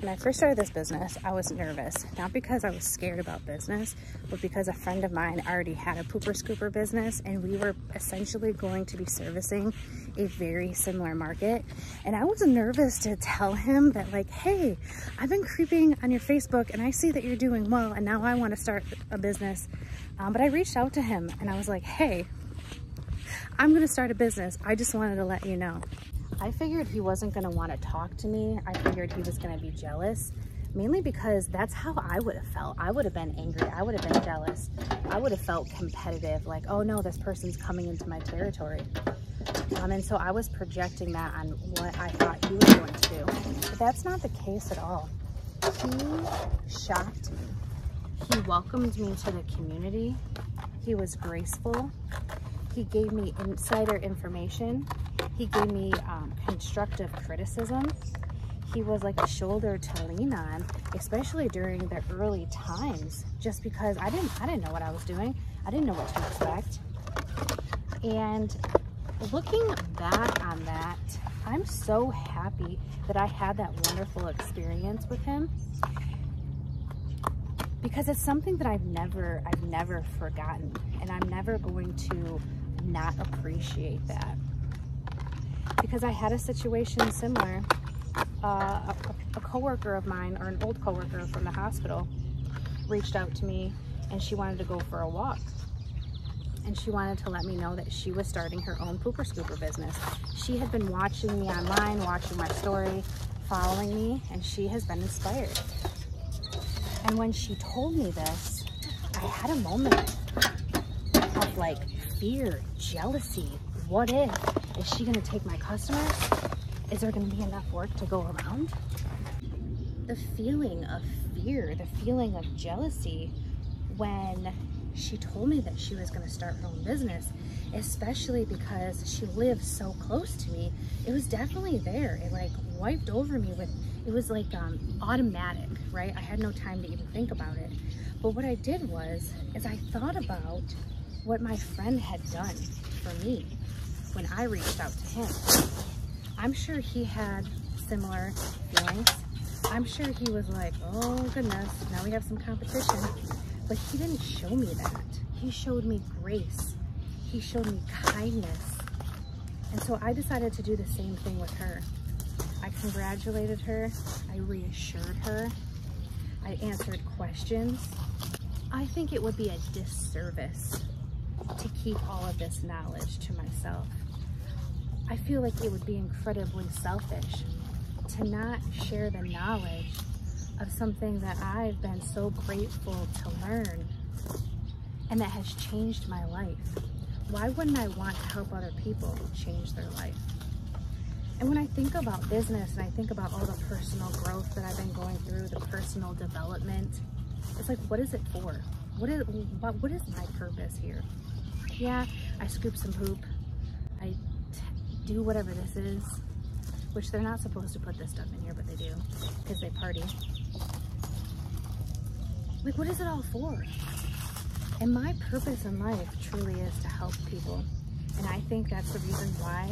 When I first started this business, I was nervous, not because I was scared about business, but because a friend of mine already had a pooper scooper business and we were essentially going to be servicing a very similar market. And I was nervous to tell him that, like, hey, I've been creeping on your Facebook and I see that you're doing well and now I want to start a business. But I reached out to him and I was like, hey, I'm going to start a business. I just wanted to let you know. I figured he wasn't going to want to talk to me. I figured he was going to be jealous, mainly because that's how I would have felt. I would have been angry. I would have been jealous. I would have felt competitive, like, oh no, this person's coming into my territory. And so I was projecting that on what I thought he was going to do. But that's not the case at all. He shocked me. He welcomed me to the community. He was graceful. He gave me insider information. He gave me constructive criticism. He was like a shoulder to lean on, especially during the early times, just because I didn't know what I was doing. I didn't know what to expect. And looking back on that, I'm so happy that I had that wonderful experience with him, because it's something that I've never forgotten, and I'm never going to not appreciate that. Because I had a situation similar. A coworker of mine, or an old coworker from the hospital, reached out to me and she wanted to go for a walk. And she wanted to let me know that she was starting her own pooper scooper business. She had been watching me online, watching my story, following me, and she has been inspired. And when she told me this, I had a moment of like fear, jealousy. What if? Is she gonna take my customers? Is there gonna be enough work to go around? The feeling of fear, the feeling of jealousy when she told me that she was gonna start her own business, especially because she lives so close to me, it was definitely there. It like wiped over me with, it was like automatic, right? I had no time to even think about it. But what I did is I thought about what my friend had done for me when I reached out to him. I'm sure he had similar feelings. I'm sure he was like, oh goodness, now we have some competition. But he didn't show me that. He showed me grace. He showed me kindness. And so I decided to do the same thing with her. I congratulated her. I reassured her. I answered questions. I think it would be a disservice to keep all of this knowledge to myself. I feel like it would be incredibly selfish to not share the knowledge of something that I've been so grateful to learn and that has changed my life. Why wouldn't I want to help other people change their life? And when I think about business and I think about all the personal growth that I've been going through, the personal development, it's like, what is it for? What is my purpose here? Yeah, I scoop some poop. I do whatever this is, which they're not supposed to put this stuff in here, but they do, because they party. Like, what is it all for? And my purpose in life truly is to help people. And I think that's the reason why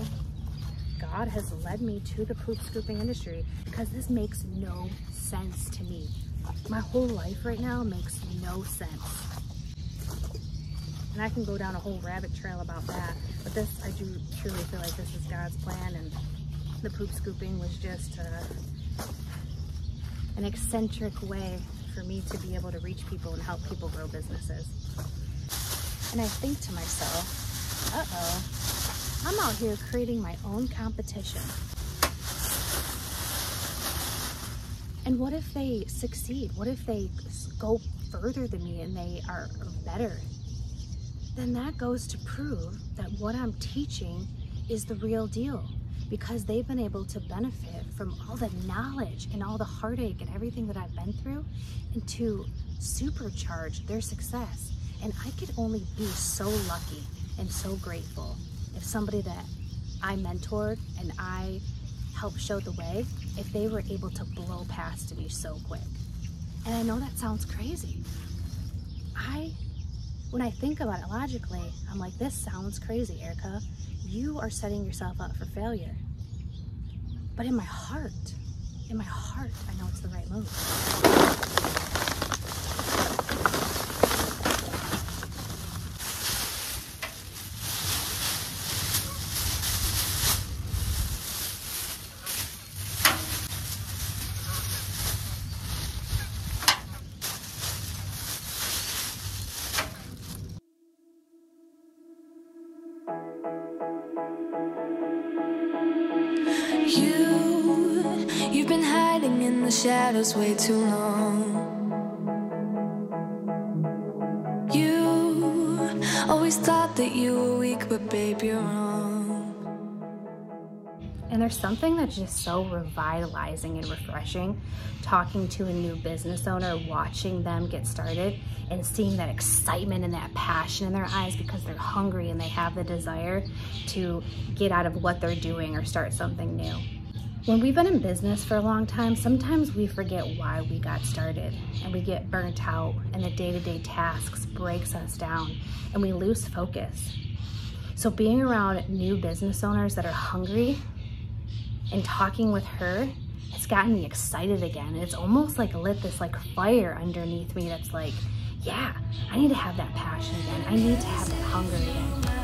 God has led me to the poop scooping industry, because this makes no sense to me. My whole life right now makes no sense. And I can go down a whole rabbit trail about that, but this, I do truly feel like this is God's plan, and the poop scooping was just an eccentric way for me to be able to reach people and help people grow businesses. And I think to myself, uh-oh, I'm out here creating my own competition. And what if they succeed? What if they go further than me and they are better? Then that goes to prove that what I'm teaching is the real deal, because they've been able to benefit from all the knowledge and all the heartache and everything that I've been through, and to supercharge their success. And I could only be so lucky and so grateful if somebody that I mentored and I helped show the way, if they were able to blow past me so quick. And I know that sounds crazy. When I think about it logically, I'm like, this sounds crazy, Erica. You are setting yourself up for failure. But in my heart, in my heart, I know it's the right move. You've been hiding in the shadows way too long. You always thought that you were weak, but babe, you're wrong. And there's something that's just so revitalizing and refreshing, talking to a new business owner, watching them get started and seeing that excitement and that passion in their eyes because they're hungry and they have the desire to get out of what they're doing or start something new. When we've been in business for a long time, sometimes we forget why we got started and we get burnt out and the day-to-day tasks breaks us down and we lose focus. So being around new business owners that are hungry and talking with her, it's gotten me excited again. It's almost like lit this like fire underneath me that's like, yeah, I need to have that passion again. I need to have that hunger again.